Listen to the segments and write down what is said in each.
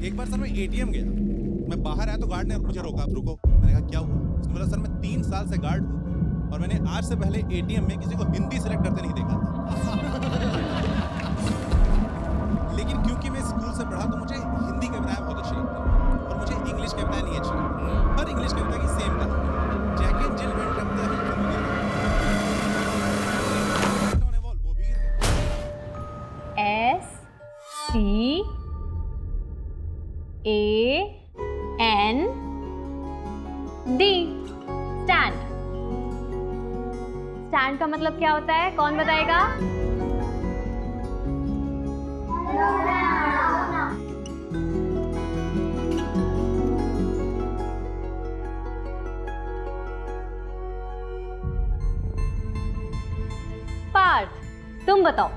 एक बार सर मैं एटीएम गया, मैं बाहर आया तो गार्ड ने मुझे रोका, आप रुको। मैंने कहा क्या हुआ? उसने बोला सर मैं 3 साल से गार्ड हूँ और मैंने आज से पहले एटीएम में किसी को हिंदी सेलेक्ट करते नहीं देखा था। लेकिन क्योंकि मैं स्कूल से पढ़ा तो मुझे हिंदी कविताएं बहुत अच्छी लगती हैं और मुझे इंग्लिश कविताएं नहीं अच्छी लगती। हर इंग्लिश कविता की सेम कहानी, Jack and Jill went up the hill to give वो भी STAND। स्टैंड। स्टैंड का मतलब क्या होता है, कौन बताएगा? पार्थ, तुम बताओ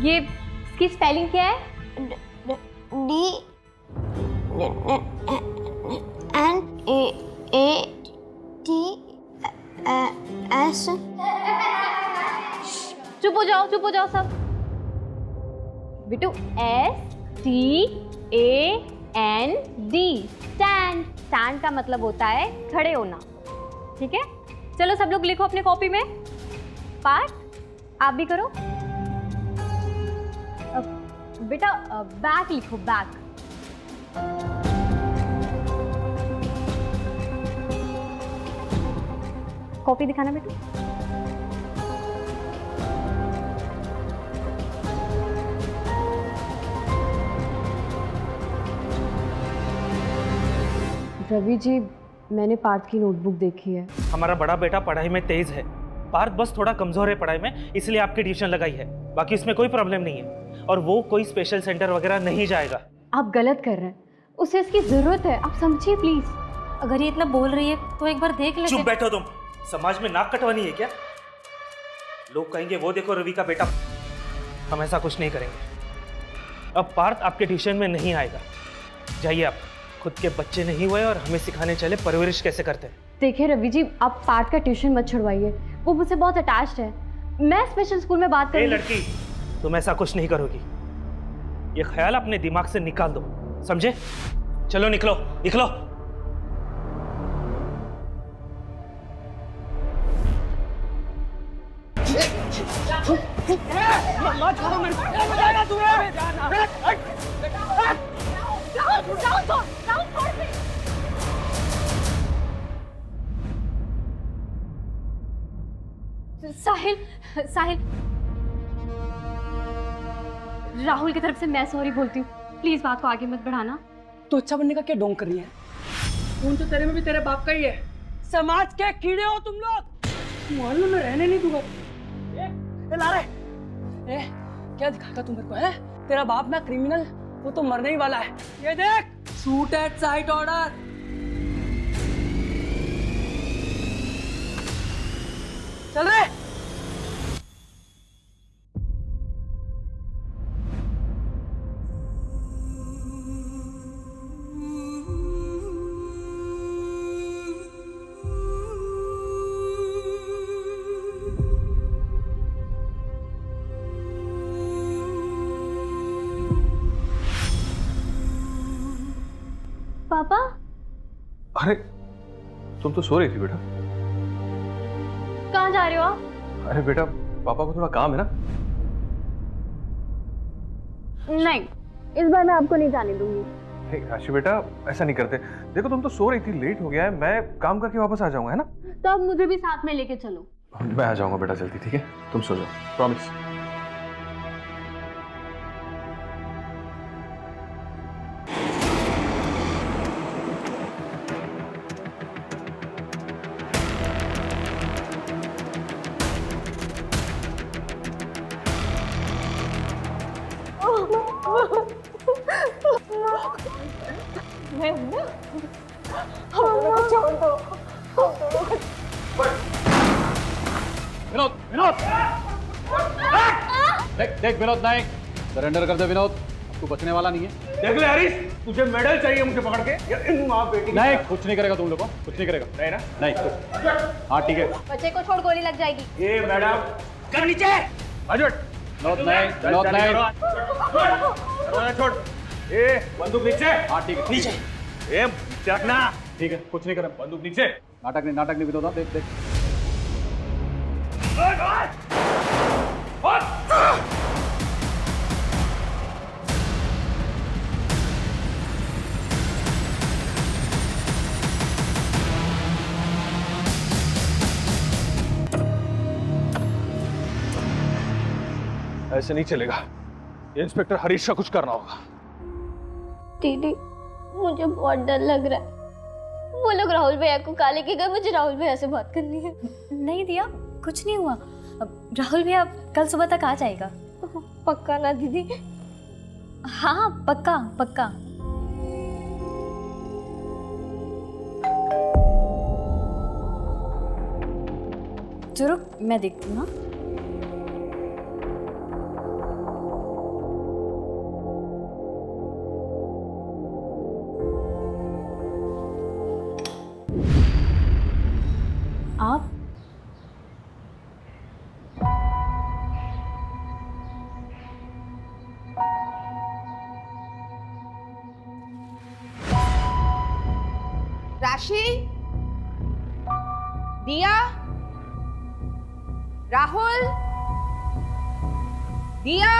ये इसकी स्पेलिंग क्या है? DNATS। चुप हो जाओ सब। बिटू STAND। स्टैंड। स्टैंड का मतलब होता है खड़े होना, ठीक है? चलो सब लोग लिखो अपने कॉपी में। पार्थ आप भी करो। बेटा बैक लिखो, बैक। कॉपी दिखाना बेटू। रवि जी, मैंने पार्थ की नोटबुक देखी है। हमारा बड़ा बेटा पढ़ाई में तेज है, पार्थ बस थोड़ा कमजोर है पढ़ाई में, इसलिए आपकी ट्यूशन लगाई है। बाकी इसमें कोई प्रॉब्लम नहीं है और वो कोई स्पेशल सेंटर वगैरह नहीं जाएगा। आप गलत कर रहे हैं, उसे इसकी जरूरत है, आप समझिए प्लीज। अगर ये इतना बोल रही है तो एक बार देख लेते। चुप बैठो तुम, समाज में नाक कटवानी है क्या? लोग कहेंगे वो देखो रवि का बेटा। हम ऐसा कुछ नहीं करेंगे। अब पार्थ आपके ट्यूशन में नहीं आएगा, जाइए आप। खुद के बच्चे नहीं हुए और हमें सिखाने चले परवरिश कैसे करते हैं। देखिए रवि जी, आप पार्थ का ट्यूशन मत छुड़वाइए, वो मुझसे बहुत अटैच्ड है। मैं स्पेशल स्कूल में बात करूंगी। लड़की, तुम ऐसा कुछ नहीं करोगी, ये ख्याल अपने दिमाग से निकाल दो, समझे? चलो निकलो निकलो। साहिल, साहिल, राहुल की तरफ से मैं सॉरी बोलती हूँ, प्लीज बात को आगे मत बढ़ाना। तो अच्छा बनने का क्या ढोंग कर रही है? खून तो तेरे में भी तेरे बाप का ही है। समाज के कीड़े हो तुम लोग, मोहल्ले में रहने नहीं दूंगा। लारे, क्या दिखाएगा तू मेरे को है? तेरा बाप ना क्रिमिनल, वो तो मरने ही वाला है। ये देख, शूट एट साइट ऑर्डर। चल रे। पापा, अरे तुम तो सो रही थी बेटा। कहाँ जा रहे हो आप? अरे बेटा, पापा को थोड़ा काम है ना। नहीं, इस बार मैं आपको नहीं जाने दूंगी। हे राशि बेटा, ऐसा नहीं करते। देखो तुम तो सो रही थी, लेट हो गया है, मैं काम करके वापस आ जाऊंगा, है ना? तो अब मुझे भी साथ में लेके चलो। मैं आ जाऊंगा बेटा जल्दी, ठीक है? तुम सो जाओ, प्रॉमिस। विनोद, विनोद, देख विनोद नायक, सरेंडर कर दे विनोद, तू बचने वाला नहीं है। देख ले हरीश, तुझे मेडल चाहिए मुझे पकड़ के या इन माँ बेटी? नायक कुछ नहीं करेगा तुम लोगों को, कुछ नहीं करेगा। नहीं ना? नहीं। हाँ ठीक है। बच्चे को छोड़ गोली लग जाएगी। ये मैडम कर नीचे। अजट, विनोद नहीं, विनोद नहीं। छोड़। ए बंदूक नीचे। हाँ ठीक है, नीचे। ए रखना। ठीक है, कुछ नहीं करें। बंदूक नीचे। नाटक नहीं विनोद, हाँ, देख देख। ऐसे नहीं चलेगा। इंस्पेक्टर हरीश का कुछ करना होगा। दीदी मुझे बहुत डर लग रहा है। वो लोग राहुल भैया को कहा लेके गए, मुझे राहुल भैया से बात करनी है। नहीं दिया, कुछ नहीं हुआ। अब राहुल भैया कल सुबह तक आ जाएगा। पक्का ना दीदी? हाँ हाँ पक्का पक्का। चलो मैं देखती हूँ। हाँ आप राशि, दिया, राहुल, दिया,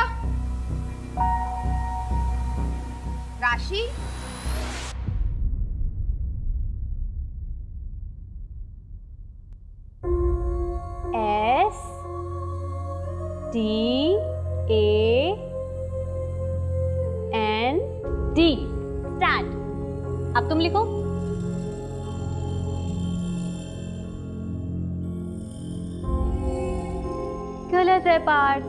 राशि। STAND stand. अब तुम लिखो। गलत है पार्थ।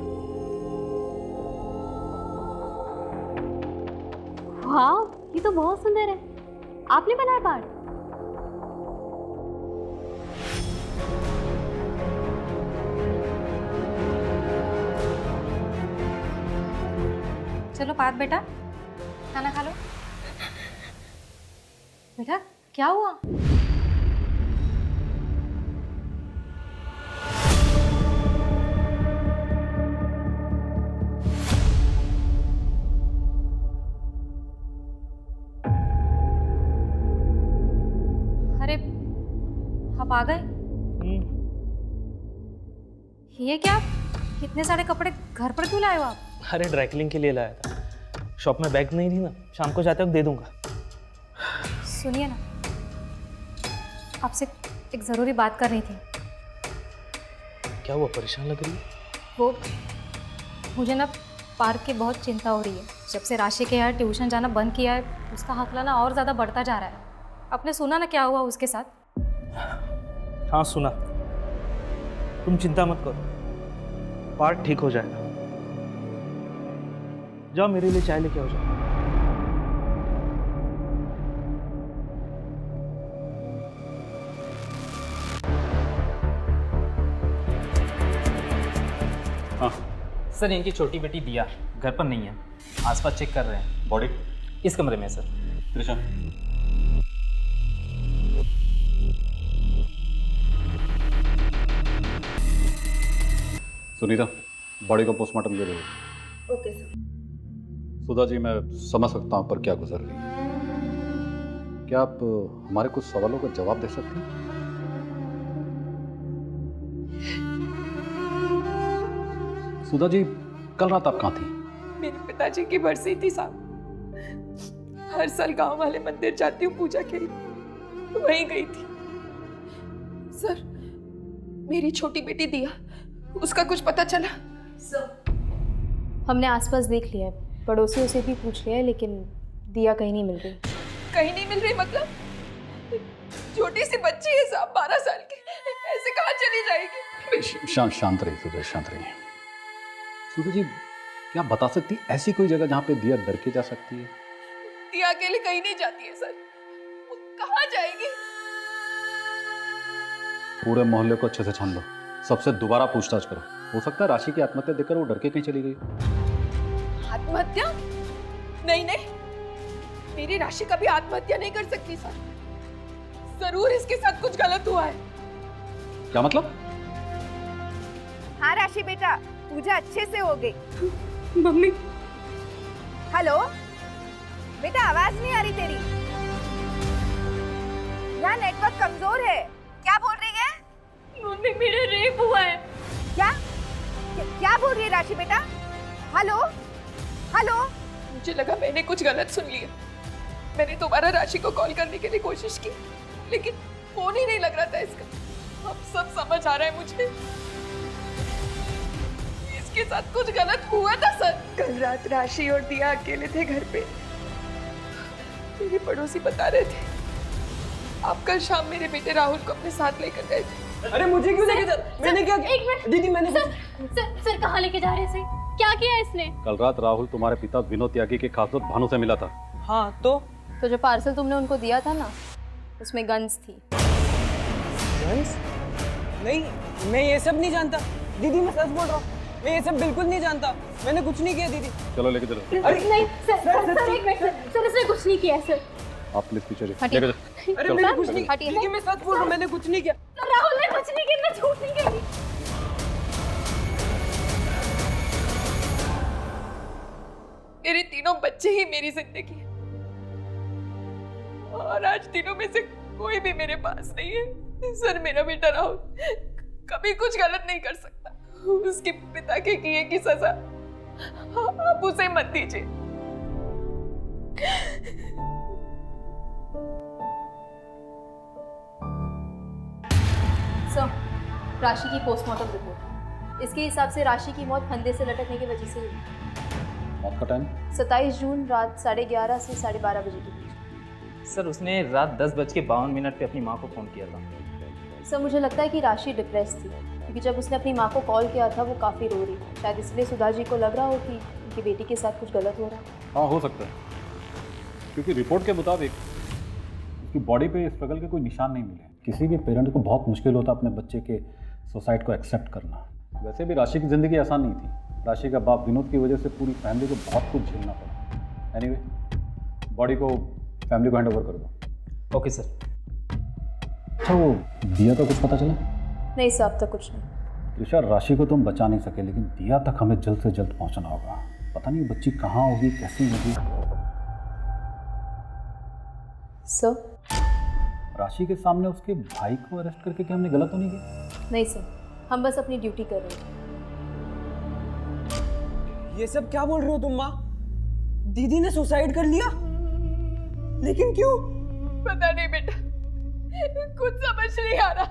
वाह, ये तो बहुत सुंदर है। आपने बनाया पार्थ? चलो पार्थ बेटा खाना खा लो। बेटा क्या हुआ? अरे आप आ गए? ये क्या, इतने सारे कपड़े घर पर क्यों लाए हो आप? अरे ड्राई क्लीनिंग के लिए लाया था। शॉप में बैग नहीं थी ना, शाम को जाते वक्त दे दूंगा। सुनिए ना, आपसे एक ज़रूरी बात करनी थी। क्या हुआ, परेशान लग रही है? वो मुझे ना पार्क की बहुत चिंता हो रही है। जब से राशि के यहाँ ट्यूशन जाना बंद किया है, उसका हौसला ना और ज़्यादा बढ़ता जा रहा है। आपने सुना ना क्या हुआ उसके साथ? हाँ सुना। तुम चिंता मत करो, पार्ट ठीक हो जाएगा। जाओ मेरे लिए चाय लेके आओ। जाओ। हाँ सर, इनकी छोटी बेटी दिया घर पर नहीं है, आसपास चेक कर रहे हैं। बॉडी इस कमरे में सर। त्रिशा, सुनीता, बॉडी को पोस्टमार्टम के लिए। Okay sir. सुधा जी, मैं समझ सकता हूँ पर क्या गुजर रही है। क्या आप हमारे कुछ सवालों का जवाब दे सकती हैं? सुधा जी, कल रात आप कहाँ थी? मेरे पिताजी की बरसी थी साहब। हर साल गांव वाले मंदिर जाती हूँ पूजा के लिए, वहीं गई थी। सर, मेरी छोटी बेटी दिया, उसका कुछ पता चला? सर, हमने आसपास देख लिया है, पड़ोसियों से भी पूछ लिया है, लेकिन दिया कहीं नहीं मिल रही। कहीं नहीं मिल रही मतलब? छोटी सी बच्ची है साहब, 12 साल की, ऐसे कहाँ चली जाएगी? शांत रहिए सुधा, शांत रहिए। सुधा जी, क्या बता सकती ऐसी कोई जगह जहाँ पे दिया डर के जा सकती है? दिया अकेले कहीं नहीं जाती है सर, वो कहाँ जाएगी? पूरे मोहल्ले को अच्छे से छान लो, सबसे दोबारा पूछताछ करो। हो सकता है राशि की आत्महत्या देखकर वो डर के कहीं चली गई। आत्महत्या? नहीं नहीं, मेरी राशि कभी आत्महत्या नहीं कर सकती सर। जरूर इसके साथ कुछ गलत हुआ है। क्या मतलब? हाँ राशि बेटा, पूजा अच्छे से हो गई। मम्मी हेलो बेटा, आवाज नहीं आ रही तेरी। यहाँ नेटवर्क कमजोर है। क्या बोल रही है? मम्मी मेरा रेप हुआ है। क्या बोल रही है राशि बेटा? Hello hello. मुझे लगा मैंने कुछ गलत सुन लिया। मैंने दोबारा राशि को कॉल करने के लिए कोशिश की, लेकिन फोन ही नहीं लग रहा था इसका। अब सब समझ आ रहा है मुझे, इसके साथ कुछ गलत हुआ था सर। कल रात राशि और दिया अकेले थे घर पे। मेरे पड़ोसी बता रहे थे आप कल शाम मेरे बेटे राहुल को अपने साथ लेकर गए थे। अरे मुझे क्यों लेके जा? मैंने क्या किया? एक मिनट दीदी मैंने सर कहाँ लेके जा रहे थे? क्या किया इसने? कल रात राहुल तुम्हारे पिता विनोद त्यागी के खास दोस्त भानु से मिला था। हाँ तो जो पार्सल तुमने उनको दिया था ना, उसमें गन्स थी। गन्स? नहीं, मैं ये सब नहीं जानता दीदी, मैं सच बोल रहा हूँ। मैं ये सब बिल्कुल नहीं जानता। मैंने कुछ नहीं किया दीदी। चलो लेके चलो। अरे नहीं सर एक मिनट सर, इसने कुछ नहीं किया सर। आप प्लीज पीछे लेके अरे चलो। मैंने कुछ नहीं, दीदी मैं सच बोल रहा हूँ, मैंने कुछ नहीं किया। राहुल ने कुछ नहीं किया, मैं झूठ नहीं कह रही। मेरे तीनों बच्चे ही मेरी जिंदगी है, और आज तीनों में से कोई भी मेरे पास नहीं है। सर मेरा बेटा राहुल कभी कुछ गलत नहीं कर सकता। उसके पिता के किए की सजा आप उसे मत दीजिए। सर, राशि की पोस्टमार्टम रिपोर्ट। इसके हिसाब से राशि की मौत फंदे से लटकने की वजह से हुई। मौत का टाइम 27 जून रात 11:30 से 12:30 बजे के बीच। सर उसने रात 10:52 पे अपनी माँ को फ़ोन किया था। सर मुझे लगता है कि राशि डिप्रेस थी, क्योंकि जब उसने अपनी माँ को कॉल किया था वो काफ़ी रो रही थी। शायद इसलिए सुधा जी को लग रहा हो कि उनकी बेटी के साथ कुछ गलत हो रहा है। हाँ हो सकता है, क्योंकि रिपोर्ट के मुताबिक उसकी बॉडी पे स्ट्रगल के कोई निशान नहीं मिले। किसी भी पेरेंट को बहुत मुश्किल होता अपने बच्चे के सुसाइड को एक्सेप्ट करना। वैसे भी राशि की ज़िंदगी आसान नहीं थी। राशि का बाप विनोद की वजह से पूरी फैमिली को बहुत कुछ झेलना पड़ा। एनीवे, बॉडी को फैमिली को हैंड ओवर कर दो। Okay sir. अच्छा वो दिया का कुछ पता चला? नहीं सर, अब तक कुछ नहीं। त्रिशा, राशि को तुम बचा नहीं सके, लेकिन दिया तक हमें जल्द से जल्द पहुंचना होगा। पता नहीं बच्ची कहाँ होगी, कैसी होगी। सर? राशि के सामने उसके भाई को अरेस्ट करके क्या हमने गलत तो नहीं किया? नहीं सर, हम बस अपनी ड्यूटी कर रहे हैं। ये सब क्या बोल रहे हो तुम माँ? दीदी ने सुसाइड कर लिया? लेकिन क्यों? पता नहीं बेटा, कुछ समझ नहीं आ रहा।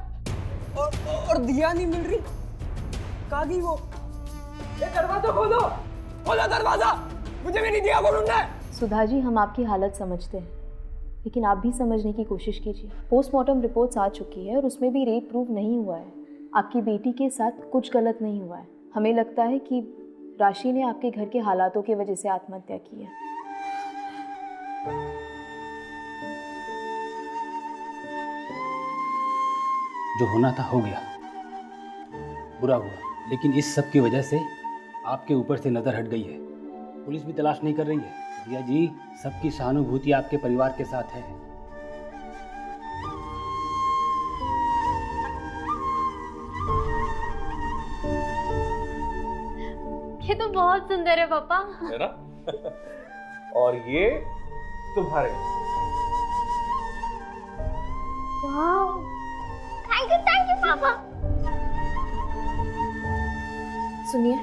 और दिया नहीं मिल रही, कहाँ गई वो? ये दरवाजा खोलो, खोलो दरवाजा, मुझे मेरी दिया को ढूंढना है। सुधा जी, हम आपकी हालत समझते हैं, लेकिन आप भी समझने की कोशिश कीजिए। पोस्टमार्टम रिपोर्ट्स आ चुकी है और उसमें भी रेप प्रूव नहीं हुआ है। आपकी बेटी के साथ कुछ गलत नहीं हुआ है। हमें लगता है कि राशि ने आपके घर के हालातों की वजह से आत्महत्या की है। जो होना था हो गया, बुरा हुआ, लेकिन इस सब की वजह से आपके ऊपर से नज़र हट गई है। पुलिस भी तलाश नहीं कर रही है। दिया जी, सबकी सहानुभूति आपके परिवार के साथ है। ये तो बहुत सुंदर है पापा। है ना? और ये तुम्हारे। वाह, थैंक यू पापा। सुनिए,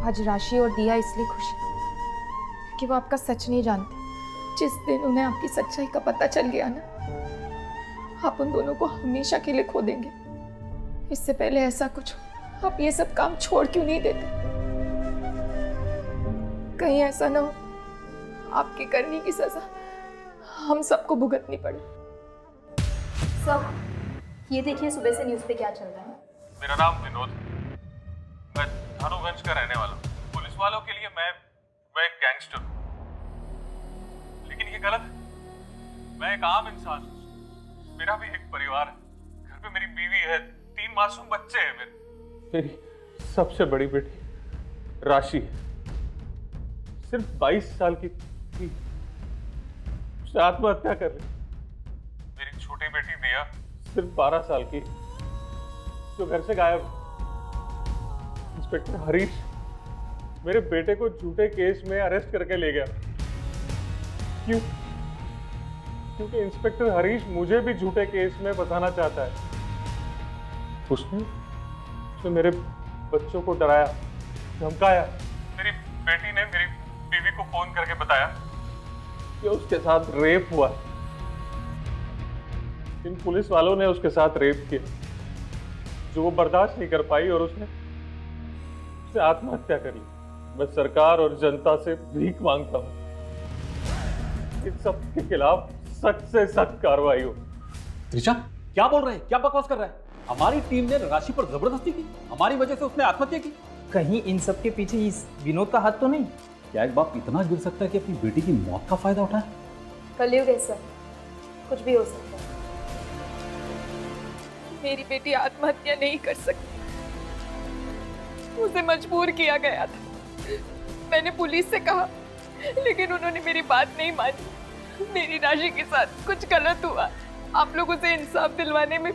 आज राशि और दिया इसलिए खुश है क्योंकि वो आपका सच नहीं जानते। जिस दिन उन्हें आपकी सच्चाई का पता चल गया ना, आप उन दोनों को हमेशा के लिए खो देंगे। इससे पहले ऐसा कुछ हो, आप ये सब काम छोड़ क्यों नहीं देते? कहीं ऐसा ना हो आपकी करने की सजा हम सबको भुगतनी पड़े। सब ये देखिए सुबह से न्यूज़ पे क्या चल रहा है। मेरा नाम विनोद, मैं धानुगंज का रहने वाला हूँ। पुलिस वालों के लिए मैं एक गैंगस्टर हूँ, लेकिन ये गलत है। मैं एक आम इंसान हूँ। मेरा भी एक परिवार है। घर पे मेरी बीवी है, 3 मासूम बच्चे हैं। मेरी सबसे बड़ी बेटी राशि है, सिर्फ 22 साल की थी, आत्महत्या कर रही। मेरी छोटी बेटी दिया सिर्फ 12 साल की, जो घर से गायब। इंस्पेक्टर हरीश मेरे बेटे को झूठे केस में अरेस्ट करके ले गया। क्यों? क्योंकि इंस्पेक्टर हरीश मुझे भी झूठे केस में फंसाना चाहता है। उसने मेरे बच्चों को डराया, धमकाया। मेरी बेटी ने मेरी बीवी को फोन करके बताया कि उसके साथ रेप हुआ। इन पुलिस वालों ने उसके साथ रेप किया, जो वो बर्दाश्त नहीं कर पाई और उसने आत्महत्या कर ली। मैं सरकार और जनता से भीख मांगता हूं, इन सब के खिलाफ सख्त से सख्त कार्रवाई हो। त्रिशा, क्या बोल रहे हैं? क्या बकवास कर रहा है? हमारी टीम ने राशि पर जबरदस्ती की, हमारी वजह से उसने आत्महत्या की। कहीं इन सब के पीछे इस विनोद का हाथ तो नहीं? क्या एक बाप इतना गिर सकता है कि अपनी बेटी की मौत का फायदा उठाए? कलयुग है सर, कुछ भी हो सकता है। मेरी बेटी आत्महत्या नहीं कर सकती, उसे मजबूर किया गया था। मैंने पुलिस से कहा, लेकिन उन्होंने मेरी बात नहीं मानी। मेरी राशि के साथ कुछ गलत हुआ, आप लोग उसे इंसाफ दिलवाने में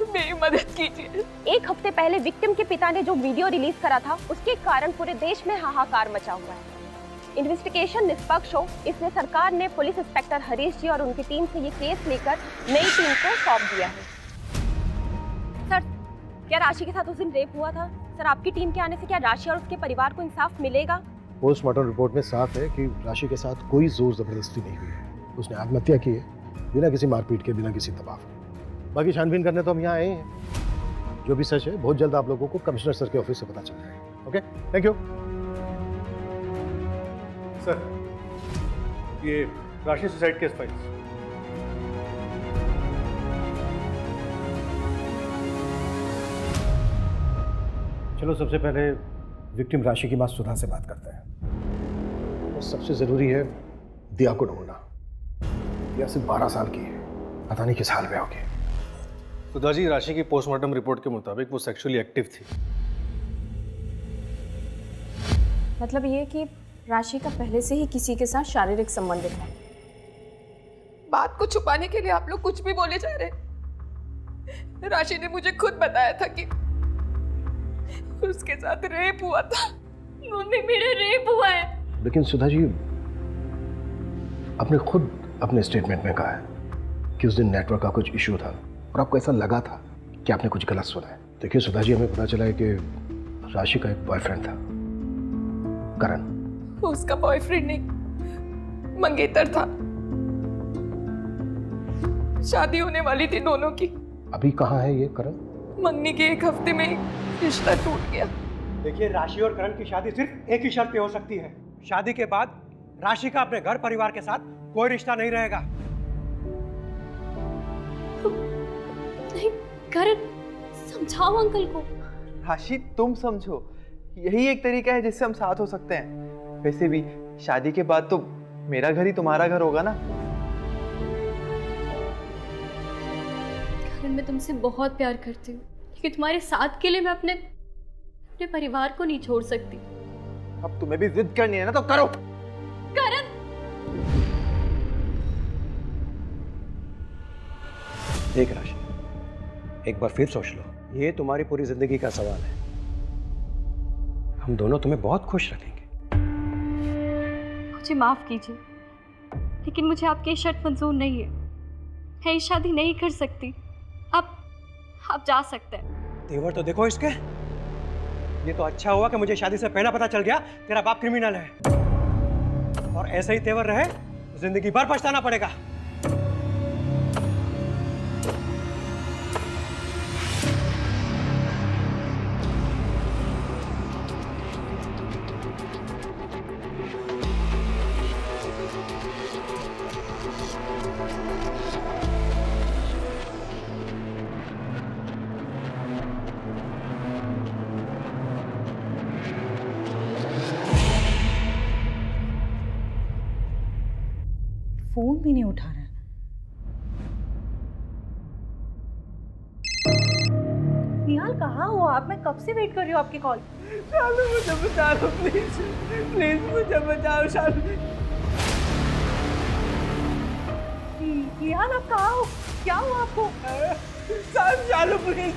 मेरी मदद कीजिए। 1 हफ्ते पहले विक्टिम के पिता ने जो वीडियो रिलीज करा था, उसके कारण पूरे देश में हाहाकार मचा हुआ है। इन्वेस्टिगेशन निष्पक्ष हो, इसलिए सरकार ने पुलिस इंस्पेक्टर हरीश जी और उनकी टीम से ये केस लेकर नई टीम को सौंप दिया है। सर, क्या राशि के साथ उस दिन रेप हुआ था? सर, आपकी टीम के आने से क्या राशि और उसके परिवार को इंसाफ मिलेगा? पोस्टमार्टम रिपोर्ट में साफ है कि राशि के साथ कोई जोर जबरदस्ती नहीं हुई है। उसने आत्महत्या की है, बिना किसी मारपीट के, बिना किसी दबाव के। बाकी छानबीन करने तो हम यहाँ आए हैं। जो भी सच है, बहुत जल्द आप लोगों को कमिश्नर सर के ऑफिस से पता चल जाएगा। Okay, thank you sir. ये राशि सुसाइड केस फाइल्स। चलो, सबसे पहले विक्टिम राशि की मां सुधा से बात करते हैं। और सबसे जरूरी है दिया को ढूंढना। दिया सिर्फ 12 साल की है, पता नहीं किस हाल में होगी। सुधा जी, राशि की पोस्टमार्टम रिपोर्ट के मुताबिक वो सेक्सुअली एक्टिव थी। मतलब ये कि राशि का पहले से ही किसी के साथ शारीरिक संबंध था। बात को छुपाने के लिए आप लोग कुछ भी बोले जा रहे। राशि ने मुझे खुद बताया था कि उसके साथ रेप हुआ था। मम्मी, मेरा रेप हुआ है। लेकिन सुधा जी, आपने खुद अपने स्टेटमेंट में कहा है कि उस दिन नेटवर्क का कुछ इश्यू था और आपको ऐसा लगा था कि आपने कुछ गलत सुना है। देखिए सुधा जी, हमें पता चला है कि राशि का एक बॉयफ्रेंड था, करण। उसका बॉयफ्रेंड नहीं, मंगेतर था। शादी होने वाली थी दोनों की। अभी कहाँ है ये करण? मंगनी के 1 हफ्ते में रिश्ता टूट गया। देखिए, राशि और करण की शादी सिर्फ एक ही शर्त पे हो सकती है। शादी के बाद राशि का अपने घर परिवार के साथ कोई रिश्ता नहीं रहेगा। नहीं, करण, समझाओ अंकल को। राशि, तुम समझो, यही एक तरीका है जिससे हम साथ हो सकते हैं। वैसे भी शादी के बाद तो मेरा घर ही तुम्हारा घर होगा ना। करण, मैं तुमसे बहुत प्यार करती हूँ, लेकिन तुम्हारे साथ के लिए मैं अपने परिवार को नहीं छोड़ सकती। अब तुम्हें भी जिद करनी है ना, तो करो। करण, देख राशि, एक बार फिर सोच लो, ये तुम्हारी पूरी जिंदगी का सवाल है। हम दोनों तुम्हें बहुत खुश रखेंगे। मुझे माफ कीजिए, लेकिन मुझे आपकी शर्त मंजूर नहीं है। मैं ये शादी नहीं कर सकती। आप जा सकते हैं। तेवर तो देखो इसके। ये तो अच्छा हुआ कि मुझे शादी से पहले पता चल गया तेरा बाप क्रिमिनल है, और ऐसे ही तेवर रहे तो जिंदगी भर पछताना पड़ेगा। फोन भी नहीं उठा रहा है। निहाल, कहाँ हो आप? मैं कब से वेट कर रही हूँ आपकी कॉल। शालू, मुझे बचा लो प्लीज, प्लीज मुझे बचाओ शालू। निहाल, आप कहाँ हो? क्या हुआ आपको? शालू प्लीज,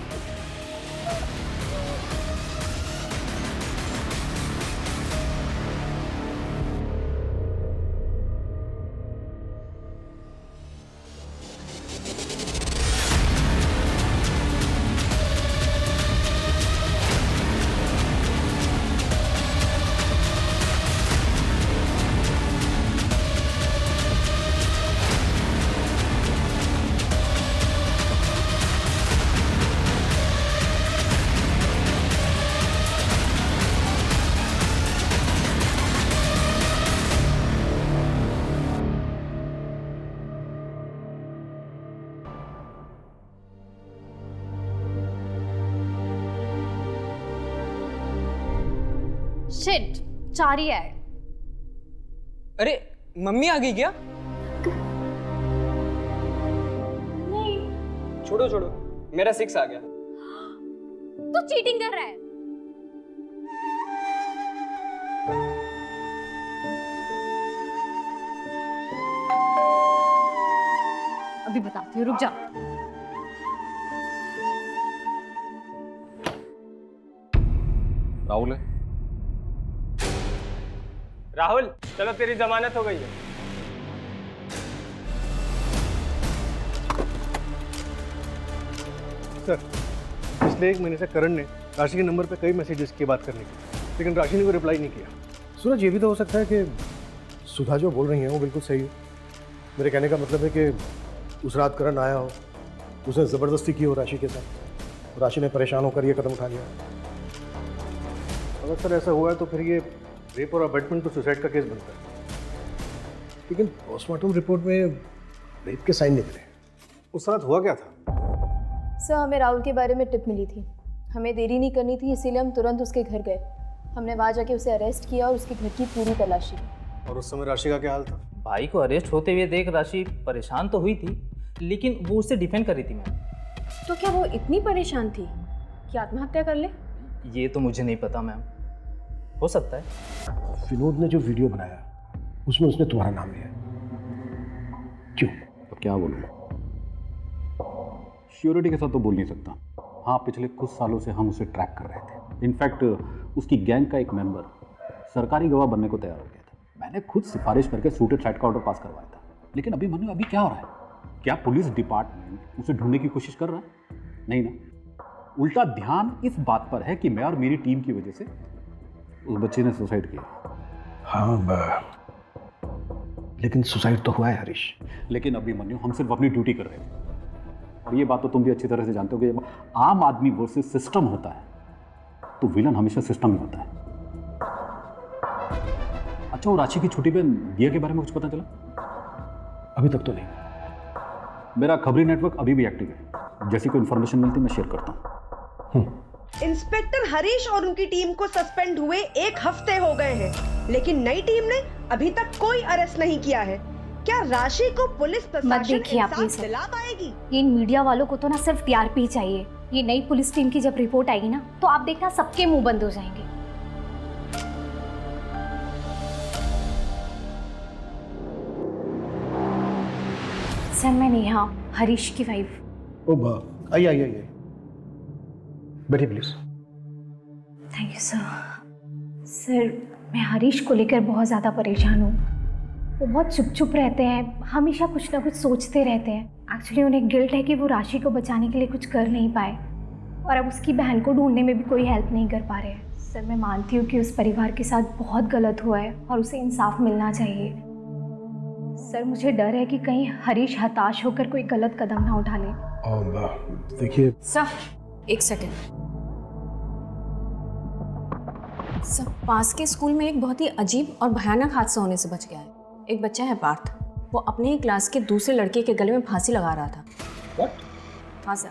शिट, चारी है। अरे मम्मी आ गई क्या? नहीं। छोड़ो छोड़ो, मेरा 6 आ गया। तू चीटिंग कर रहा है। अभी बताती हूँ, रुक जा। राहुल है? राहुल चलो, तेरी जमानत हो गई है। सर, पिछले 1 महीने से करण ने राशि के नंबर पे कई मैसेजेस की बात करने की, लेकिन राशि ने कोई रिप्लाई नहीं किया। सूरज, ये भी तो हो सकता है कि सुधा जो बोल रही है वो बिल्कुल सही है। मेरे कहने का मतलब है कि उस रात करण आया हो, उसने ज़बरदस्ती की हो राशि के साथ, राशि ने परेशान होकर ये कदम उठा लिया। अगर सर ऐसा हुआ है तो फिर ये रेप और अबैटमेंट तो सुसाइड का केस बनता है, लेकिन पोस्टमार्टम रिपोर्ट में रेप के साइन निकले। उस रात हुआ क्या था? सर, हमें राहुल के बारे में टिप मिली थी, हमें देरी नहीं करनी थी, इसीलिए हम तुरंत उसके घर गए। हमने वहाँ जाके उसे अरेस्ट किया और उसके घर की पूरी तलाशी ली। और उस समय राशि का क्या हाल था? भाई को अरेस्ट होते हुए देख राशि परेशान तो हुई थी, लेकिन वो उससे डिफेंड कर रही थी मैम। तो क्या वो इतनी परेशान थी कि आत्महत्या कर ले? ये तो मुझे नहीं पता मैम, हो सकता है। विनोद ने जो वीडियो बनाया उसमें उसने तुम्हारा नाम लिया, क्यों? अब क्या बोलूँ, श्योरिटी के साथ तो बोल नहीं सकता। हाँ, पिछले कुछ सालों से हम उसे ट्रैक कर रहे थे। इनफैक्ट उसकी गैंग का एक मेंबर सरकारी गवाह बनने को तैयार हो गया था। मैंने खुद सिफारिश करके सूटेड साइड का ऑर्डर पास करवाया था। लेकिन अभी मनु, अभी क्या हो रहा है? क्या पुलिस डिपार्टमेंट उसे ढूंढने की कोशिश कर रहा है? नहीं ना, उल्टा ध्यान इस बात पर है कि मैं और मेरी टीम की वजह से उस बच्चे ने सुसाइड किया। हाँ, लेकिन सुसाइड तो हुआ है हरीश। लेकिन अभी मनु, हम सिर्फ अपनी ड्यूटी कर रहे थे। और ये बात तो तुम भी अच्छी तरह से जानते हो कि जब आम आदमी वर्सेस सिस्टम होता है तो विलन हमेशा सिस्टम ही होता है। अच्छा, वो राशि की छोटी बहन दिया के बारे में कुछ पता चला? अभी तक तो नहीं। मेरा खबरी नेटवर्क अभी भी एक्टिव है, जैसी कोई इन्फॉर्मेशन मिलती है मैं शेयर करता हूँ। इंस्पेक्टर हरीश और उनकी टीम को सस्पेंड हुए 1 हफ्ते हो गए हैं, लेकिन नई टीम ने अभी तक कोई अरेस्ट नहीं किया है। क्या राशि को पुलिस प्रशासन इंसाफ दिला पाएगी? इन मीडिया वालों को तो ना सिर्फ टीआरपी चाहिए। ये नई पुलिस टीम की जब रिपोर्ट आएगी ना, तो आप देखना सबके मुंह बंद हो जाएंगे। सर, मैं नेहा, हरीश की वाइफ। ओ बा, आइए आइए आइए, बैठिए please. Thank you sir. Sir, मैं हरीश को लेकर बहुत ज़्यादा परेशान हूँ। वो बहुत चुप चुप रहते हैं, हमेशा कुछ ना कुछ सोचते रहते हैं। एक्चुअली उन्हें गिल्ट है कि वो राशि को बचाने के लिए कुछ कर नहीं पाए, और अब उसकी बहन को ढूंढने में भी कोई हेल्प नहीं कर पा रहे हैं। सर, मैं मानती हूँ कि उस परिवार के साथ बहुत गलत हुआ है और उसे इंसाफ मिलना चाहिए। सर, मुझे डर है कि कहीं हरीश हताश होकर कोई गलत कदम ना उठा ले। देखिए सर, 1 सेकेंड। सर, पास के स्कूल में एक बहुत ही अजीब और भयानक हादसा होने से बच गया है। एक बच्चा है पार्थ, वो अपने ही क्लास के दूसरे लड़के के गले में फांसी लगा रहा था। What? हाँ सर,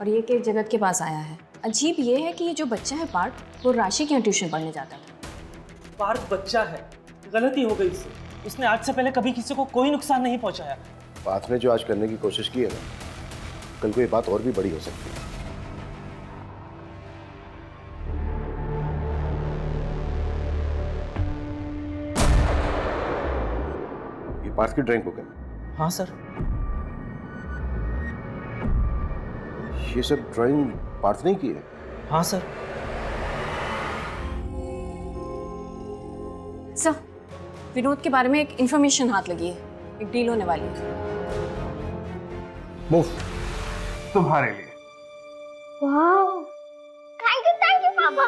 और ये केस जगत के पास आया है। अजीब ये है कि ये जो बच्चा है पार्थ, वो राशि के यहाँ ट्यूशन पढ़ने जाता था। पार्थ बच्चा है, गलती हो गई इससे। उसने आज से पहले कभी किसी को कोई नुकसान नहीं पहुंचाया। बात ने जो आज करने की कोशिश की है ना, कल को ये बात और भी बड़ी हो सकती है। ये पार्थ की ड्राइंग बुक है? हाँ सर। ये सब ड्राइंग पार्थ ने की है? हाँ सर। सर, विनोद के बारे में एक इंफॉर्मेशन हाथ लगी है, एक डील होने वाली है। मूव, तुम्हारे लिए। वाह, थैंक यू पापा।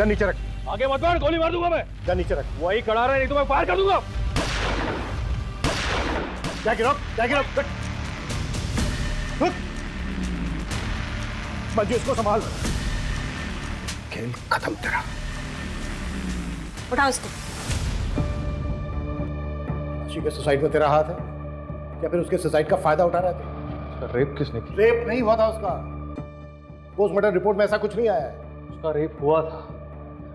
गन नीचे रख। आगे मत बढ़, गोली मार दूंगा मैं। गन नीचे रख। वही खड़ा रहे, नहीं तो मैं फायर कर दूंगा। क्या गिरो, क्या गिरो। मंजू इसको संभाल। खेल खत्म तेरा। उठाओ इसको। राशि के सुसाइड में तेरा हाथ है या फिर उसके सुसाइड का फायदा उठा रहे थे? उसका रेप किसने किया? रेप नहीं हुआ था उसका। पोस्टमार्टम रिपोर्ट में ऐसा कुछ नहीं आया है। उसका रेप हुआ था।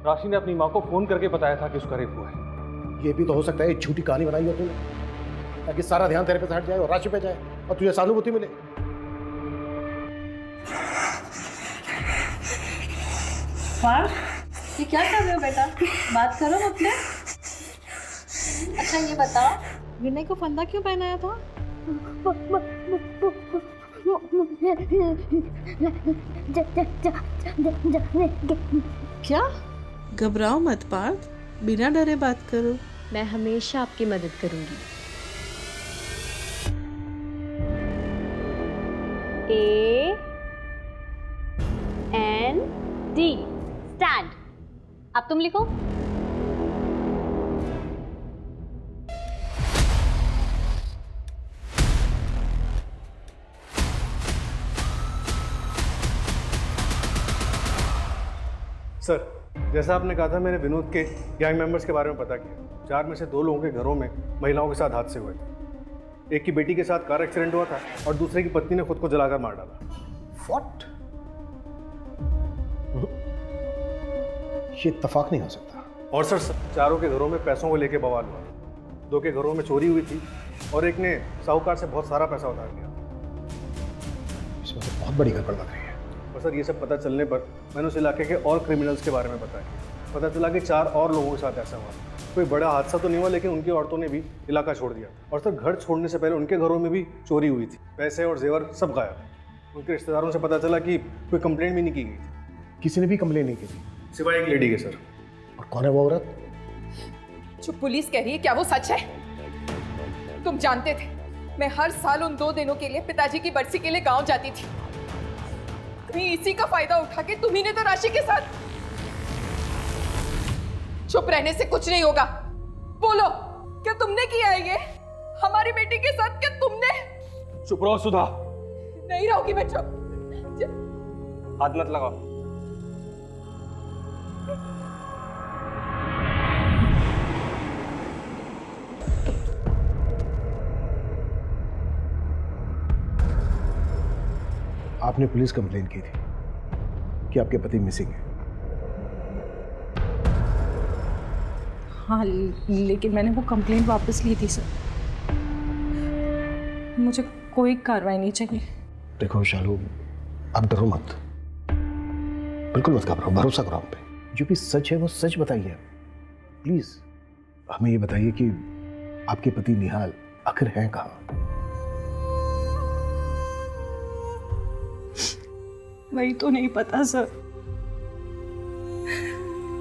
राशि ने अपनी माँ को फोन करके बताया था कि उसका रेप हुआ है। ये भी तो हो सकता है एक झूठी कहानी बनाई हो तूने, ताकि सारा ध्यान तेरे पे से हट जाए और राशि पे जाए और तुझे सहानुभूति मिले। पार्थ, ये क्या कर रहे हो बेटा? बात करो अपने। अच्छा ये बताओ, विनय को फंदा क्यों पहनाया था? क्या? घबराओ मत पार्थ, बिना डरे बात करो। मैं हमेशा आपकी मदद करूंगी। AND stand. अब तुम लिखो। सर, जैसा आपने कहा था, मैंने विनोद के गैंग मेंबर्स के बारे में पता किया। 4 में से 2 लोगों के घरों में महिलाओं के साथ हादसे हुए थे। एक की बेटी के साथ कार एक्सीडेंट हुआ था और दूसरे की पत्नी ने खुद को जलाकर मार डाला। What? ये इत्तेफाक नहीं हो सकता। और सर, चारों के घरों में पैसों को लेके बवाल हुआ। 2 के घरों में चोरी हुई थी और एक ने साहूकार से बहुत सारा पैसा उधार लिया। इसमें तो बहुत बड़ी गड़बड़ लग रही है। और सर, ये सब पता चलने पर मैंने उस इलाके के और क्रिमिनल्स के बारे में बताया। पता चला कि 4 और लोगों के साथ ऐसा हुआ। कोई बड़ा हादसा तो नहीं हुआ, लेकिन उनकी औरतों ने भी इलाका छोड़ दिया। और सर, घर छोड़ने से पहले उनके घरों में भी चोरी हुई थी। पैसे और जेवर सब गायब। उनके रिश्तेदारों से पता चला कि कोई कंप्लेंट भी नहीं की गई थी। किसी ने भी कंप्लेंट नहीं की थी सिवाय एक लेडी के सर। और कौन है वो औरत? जो पुलिस कह रही है, क्या वो सच है? तुम जानते थे मैं हर साल उन 2 दिनों के लिए पिताजी की बरसी के लिए गांव जाती थी। कहीं इसी का फायदा उठा के तुम्ही ने तो राशि के साथ। चुप रहने से कुछ नहीं होगा। बोलो, क्या तुमने किया है ये हमारी बेटी के साथ? क्या तुमने? चुप रहो सुधा। नहीं रहोगी मैं चुप। हाथ मत लगाओ। आपने पुलिस कंप्लेन की थी कि आपके पति मिसिंग है। हाँ, लेकिन मैंने वो कंप्लेंट वापस ली थी सर। मुझे कोई कार्रवाई नहीं चाहिए। देखो शालू, आप डरो मत, बिल्कुल मत घबराओ, भरोसा करो हम पे। जो भी सच है वो सच बताइए प्लीज। हमें ये बताइए कि आपके पति निहाल आखिर हैं कहाँ? वही तो नहीं पता सर।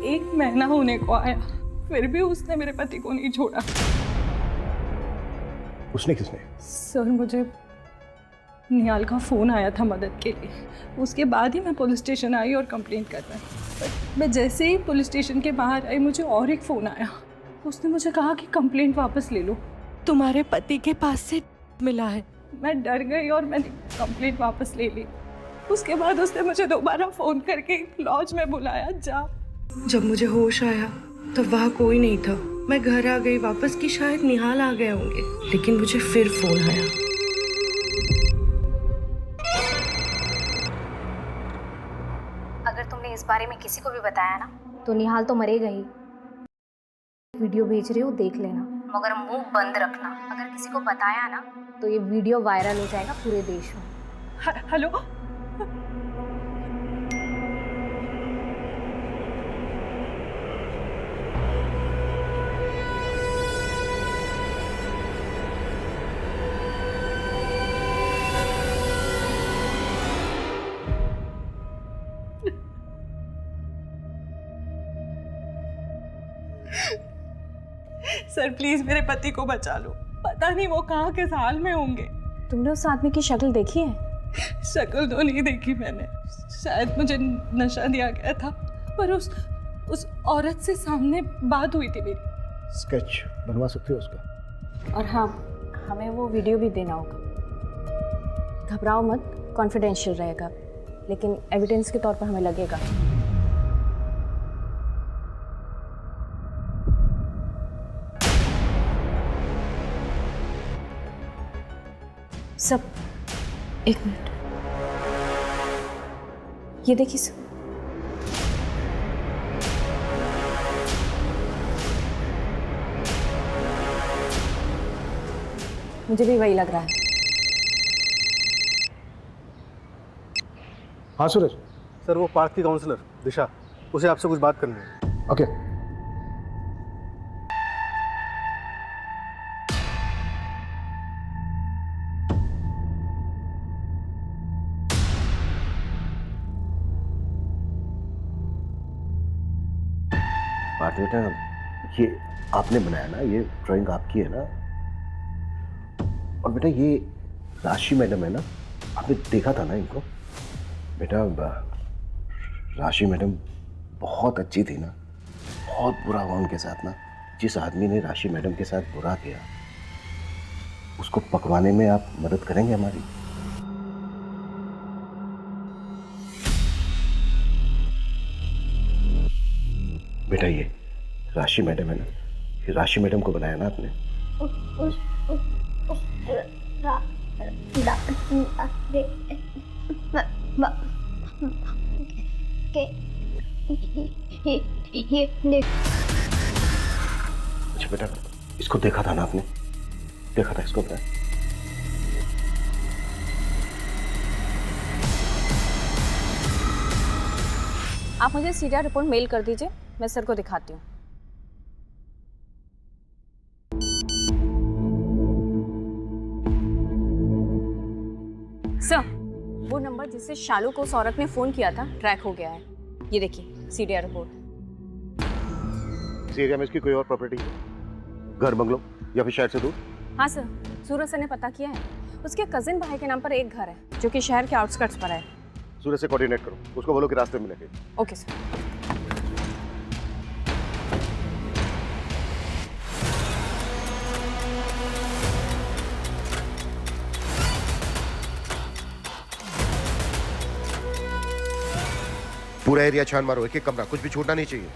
1 महीना होने को आया, फिर भी उसने मेरे पति को नहीं छोड़ा। उसने किसने? सर, मुझे निहाल का फ़ोन आया था मदद के लिए। उसके बाद ही मैं पुलिस स्टेशन आई और कंप्लेंट करवाई। मैं जैसे ही पुलिस स्टेशन के बाहर आई, मुझे और एक फ़ोन आया। उसने मुझे कहा कि कंप्लेंट वापस ले लो, तुम्हारे पति के पास से मिला है। मैं डर गई और मैंने कंप्लेंट वापस ले ली। उसके बाद उसने मुझे दोबारा फ़ोन करके लॉज में बुलाया। जा। जब मुझे होश आया तब वहाँ कोई नहीं था। मैं घर आ गई वापस कि शायद निहाल आ गए होंगे, लेकिन मुझे फिर फ़ोन आया। अगर तुमने इस बारे में किसी को भी बताया ना, तो निहाल तो मरेगा ही। वीडियो भेज रही हो, देख लेना, मगर मुंह बंद रखना। अगर किसी को बताया ना, तो ये वीडियो वायरल हो जाएगा पूरे देश में। हेलो। सर प्लीज मेरे पति को बचा लो। पता नहीं वो कहाँ किस हाल में होंगे। तुमने उस आदमी की शक्ल देखी है? शक्ल तो नहीं देखी मैंने, शायद मुझे नशा दिया गया था, पर उस औरत से सामने बात हुई थी मेरी। स्केच बनवा सकते हो उसका? और हाँ, हमें वो वीडियो भी देना होगा। घबराओ मत, कॉन्फिडेंशियल रहेगा, लेकिन एविडेंस के तौर पर हमें लगेगा। सब एक मिनट, ये देखिए सब। मुझे भी वही लग रहा है। हाँ सूरज। सर वो पार्क की काउंसलर दिशा, उसे आपसे कुछ बात करनी है। ओके। पार्थ बेटा, ये आपने बनाया ना, ये ड्राइंग आपकी है ना? और बेटा ये राशि मैडम है ना, आपने देखा था ना इनको? बेटा राशि मैडम बहुत अच्छी थी ना, बहुत बुरा हुआ उनके साथ ना। जिस आदमी ने राशि मैडम के साथ बुरा किया, उसको पकवाने में आप मदद करेंगे हमारी? बेटा ये राशि मैडम है ना, ये राशि मैडम को बनाया ना आपने? अच्छा बेटा, इसको देखा था ना आपने? देखा था इसको बेटा? आप मुझे सीरिया रिपोर्ट मेल कर दीजिए, मैं सर को दिखाती हूँ। सर, वो नंबर जिससे शालू को उस औरत ने फोन किया था ट्रैक हो गया है। ये देखिए सीरिया रिपोर्ट। इस एरिया में इसकी कोई और प्रॉपर्टी है? घर, बंगलो या फिर शहर से दूर? हाँ सर, सूरज सर ने पता किया है। उसके कजिन भाई के नाम पर एक घर है जो कि शहर के आउटस्कर्ट्स पर है। सूरज से कोऑर्डिनेट करो, उसको बोलो कि रास्ते में मिलेंगे। Okay sir. पूरा एरिया छान मारो, एक एक कमरा, कुछ भी छूटना नहीं चाहिए।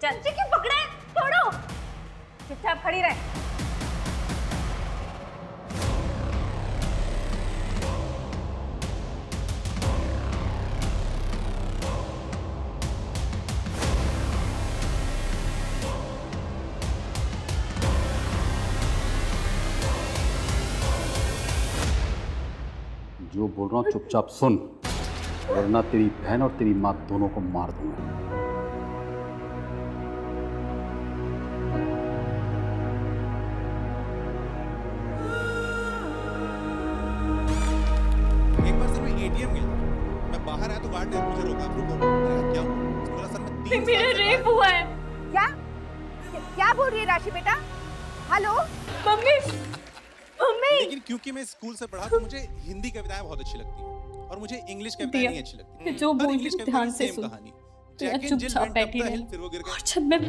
चाची क्यों पकड़े? छोड़ो, चुपचाप खड़ी रहे। जो बोल रहा हूँ चुपचाप सुन, वरना तेरी बहन और तेरी माँ दोनों को मार दूंगा। एक बार सर मैं एटीएम गया, मैं बाहर आया तो गार्ड ने मुझे रोका, रुको। मैंने कहा क्या हुआ? बोला सर मैं 3 मेरा रेप हुआ है। क्या क्या बोल रही है राशि बेटा? Hello mummy, mummy. लेकिन क्योंकि मैं स्कूल से पढ़ा तो मुझे हिंदी कविताएं बहुत अच्छी लगती हैं और मुझे इंग्लिश कविताएं नहीं अच्छी लगती। जो बोल इंग्लिश रही ध्यान से सुन। तो यार चुपचाप बैठी रहे। और जब मैं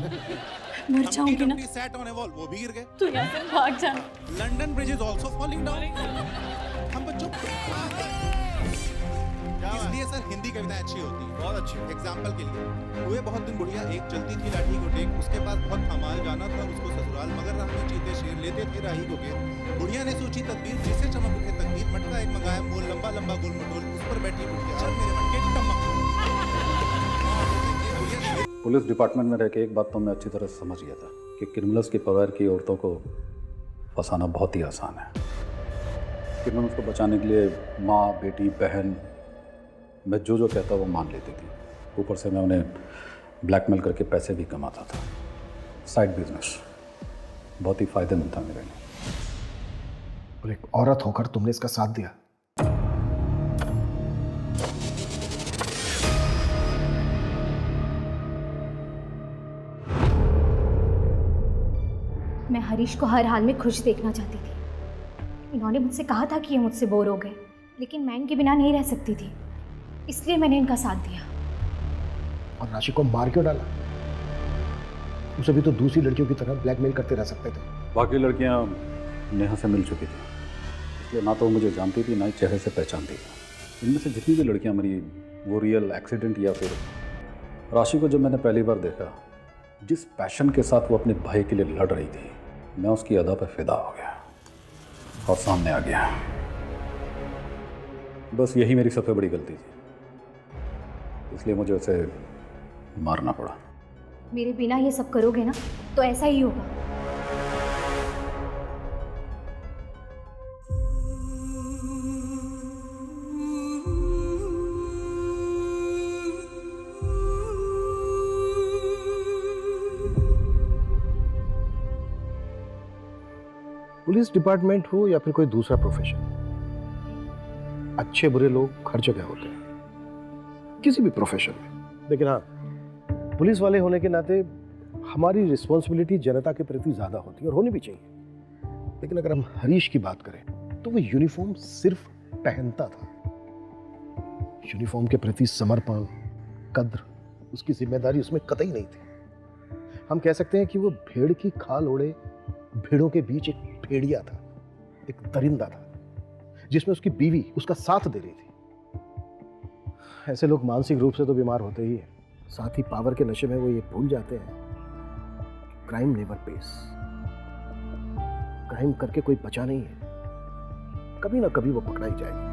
मर जाऊंगी ना, सैट ऑन अ वॉल, वो भी गिर गए। तो यहाँ से भाग जाना। London bridge is also falling down. हम बच्चों इसलिए सर हिंदी कविताएं अच्छी होती हैं, बहुत अच्छी। एग्जाम्पल के लिए हुए बहुत दिन बुढ़िया एक चलती थी लाठी को टेक, उसके पास बहुत कमाल जाना था उसको ससुराल, मगर राह में चीते शेर लेते थे राही को घेर। बुढ़िया ने सोची तदबीर जिससे चमक उठे तकदीर, मटका एक मंगाया मोल लंबा लंबा गोल मटोल, उस पर बैठी बुढ़िया चल मेरे मटके टमक। पुलिस डिपार्टमेंट में रह के एक बात तो मैं अच्छी तरह समझ गया था कि क्रिमिनल्स के परिवार की औरतों को फंसाना बहुत ही आसान है। क्रिमिनल्स को बचाने के लिए माँ, बेटी, बहन, मैं जो कहता वो मान लेती थी। ऊपर से मैं उन्हें ब्लैकमेल करके पैसे भी कमाता था। साइड बिजनेस बहुत ही फायदेमंद था मेरे लिए। और एक औरत होकर तुमने इसका साथ दिया। मैं हरीश को हर हाल में खुश देखना चाहती थी। इन्होंने मुझसे कहा था कि ये मुझसे बोर हो गए, लेकिन मैं इनके बिना नहीं रह सकती थी, इसलिए मैंने इनका साथ दिया। और राशि को मार क्यों डाला? उसे भी तो दूसरी लड़कियों की तरह ब्लैकमेल करते रह सकते थे। बाकी लड़कियां नेहा से मिल चुकी थी, इसलिए ना तो वो मुझे जानती थी ना ही चेहरे से पहचानती थी। इनमें से जितनी भी लड़कियां मरी वो रियल एक्सीडेंट या फिर राशि को जब मैंने पहली बार देखा, जिस पैशन के साथ वो अपने भाई के लिए लड़ रही थी, मैं उसकी अदा पर फिदा हो गया और सामने आ गया। बस यही मेरी सबसे बड़ी गलती थी, इसलिए मुझे उसे मारना पड़ा। मेरे बिना ये सब करोगे ना तो ऐसा ही होगा। पुलिस डिपार्टमेंट हो या फिर कोई दूसरा प्रोफेशन, अच्छे बुरे लोग हर जगह होते हैं, किसी भी प्रोफेशन में। लेकिन हाँ, पुलिस वाले होने के नाते हमारी रिस्पॉन्सिबिलिटी जनता के प्रति ज़्यादा होती है और होनी भी चाहिए। लेकिन अगर हम हरीश की बात करें तो वो यूनिफॉर्म सिर्फ पहनता था। यूनिफॉर्म के प्रति समर्पण, कद्र, उसकी जिम्मेदारी उसमें कतई नहीं थी। हम कह सकते हैं कि वो भेड़ की खाल ओढ़े भेड़ों के बीच एक भेड़िया था, एक दरिंदा था, जिसमें उसकी बीवी उसका साथ दे रही थी। ऐसे लोग मानसिक रूप से तो बीमार होते ही हैं, साथ ही पावर के नशे में वो ये भूल जाते हैं क्राइम नेवर पेस। क्राइम करके कोई बचा नहीं है, कभी ना कभी वो पकड़ा ही जाएगा।